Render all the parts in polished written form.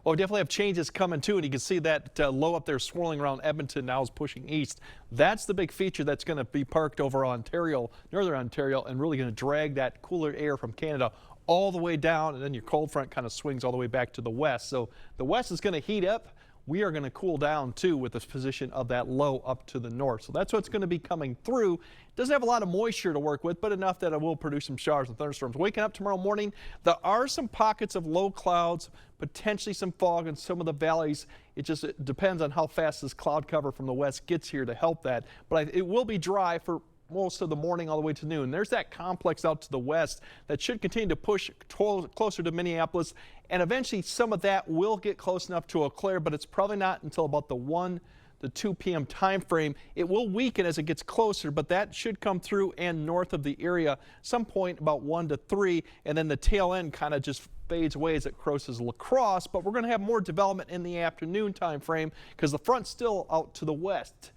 Well, we definitely have changes coming too, and you can see that low up there swirling around Edmonton now is pushing east. That's the big feature that's going to be parked over Ontario, northern Ontario, and really going to drag that cooler air from Canada all the way down, and then your cold front kind of swings all the way back to the west. So the west is going to heat up. We are going to cool down too with this position of that low up to the north. So that's what's going to be coming through. Doesn't have a lot of moisture to work with, but enough that it will produce some showers and thunderstorms. Waking up tomorrow morning, there are some pockets of low clouds, potentially some fog in some of the valleys. It depends on how fast this cloud cover from the west gets here to help that. But it will be dry for most of the morning all the way to noon. There's that complex out to the west that should continue to push closer to Minneapolis, and eventually some of that will get close enough to Eau Claire, but it's probably not until about the 1 to 2 p.m. time frame. It will weaken as it gets closer, but that should come through and north of the area some point about 1 to 3, and then the tail end kind of just fades away as it crosses La Crosse. But we're going to have more development in the afternoon time frame because the front's still out to the west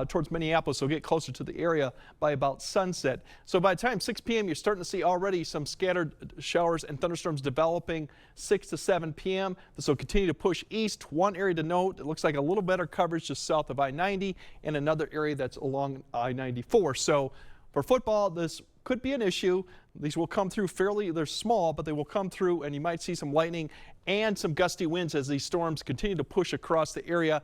towards Minneapolis, so get closer to the area by about sunset. So by the time 6 p.m. you're starting to see already some scattered showers and thunderstorms developing 6 to 7 p.m. This will continue to push east. One area to note, it looks like a little better coverage just south of I-90 and another area that's along I-94. So for football, this could be an issue. These will come through they're small, but they will come through, and you might see some lightning and some gusty winds as these storms continue to push across the area,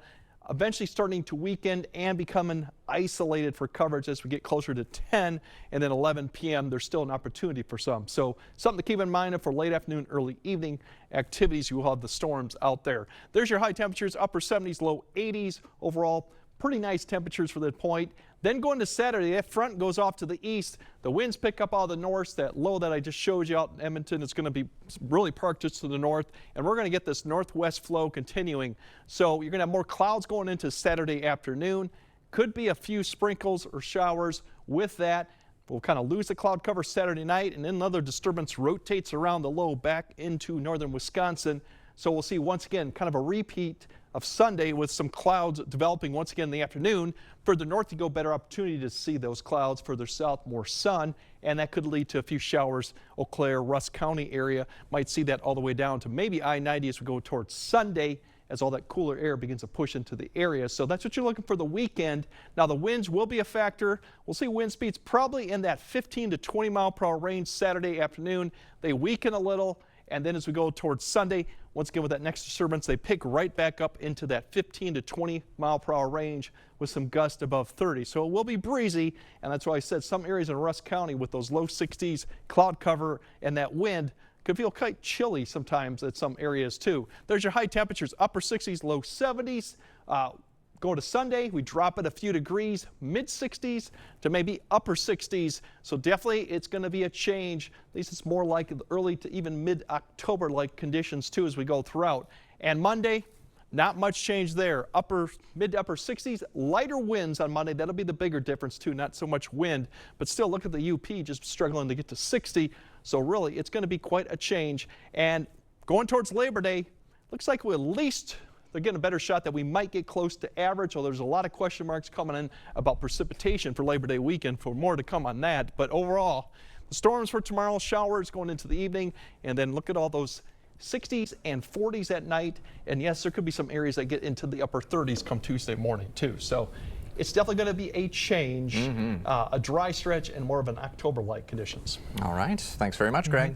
eventually starting to weaken and becoming isolated for coverage as we get closer to 10 and then 11 p.m. There's still an opportunity for some. So something to keep in mind for late afternoon, early evening activities. You will have the storms out there. There's your high temperatures, upper 70s, low 80s overall. Pretty nice temperatures for that point. Then going to Saturday, that front goes off to the east. The winds pick up out of the north. That low that I just showed you out in Edmonton is going to be really parked just to the north. And we're going to get this northwest flow continuing. So you're going to have more clouds going into Saturday afternoon. Could be a few sprinkles or showers with that. We'll kind of lose the cloud cover Saturday night, and then another disturbance rotates around the low back into northern Wisconsin. So we'll see once again kind of a repeat of Sunday with some clouds developing once again in the afternoon. Further north, you go better opportunity to see those clouds. Further south, more sun, and that could lead to a few showers. Eau Claire, Rusk County area might see that all the way down to maybe I-90 as we go towards Sunday, as all that cooler air begins to push into the area. So that's what you're looking for the weekend. Now the winds will be a factor. We'll see wind speeds probably in that 15 to 20 mile per hour range Saturday afternoon. They weaken a little, and then as we go towards Sunday, once again with that next disturbance, they pick right back up into that 15 to 20 mile per hour range with some gusts above 30. So it will be breezy, and that's why I said some areas in Rusk County with those low 60s cloud cover and that wind could feel quite chilly sometimes at some areas too. There's your high temperatures, upper 60s, low 70s. Go to Sunday, we drop it a few degrees, mid 60s to maybe upper 60s. So definitely it's going to be a change. At least it's more like early to even mid-October like conditions too as we go throughout. And Monday, not much change there. Mid to upper 60s, lighter winds on Monday. That'll be the bigger difference too. Not so much wind, but still look at the UP just struggling to get to 60. So really it's going to be quite a change. And going towards Labor Day, looks like we'll at least they're getting a better shot that we might get close to average, although there's a lot of question marks coming in about precipitation for Labor Day weekend. For more to come on that. But overall, the storms for tomorrow, showers going into the evening, and then look at all those 60s and 40s at night. And yes, there could be some areas that get into the upper 30s come Tuesday morning too. So it's definitely going to be a change, a dry stretch and more of an October-like conditions. All right. Thanks very much, Greg.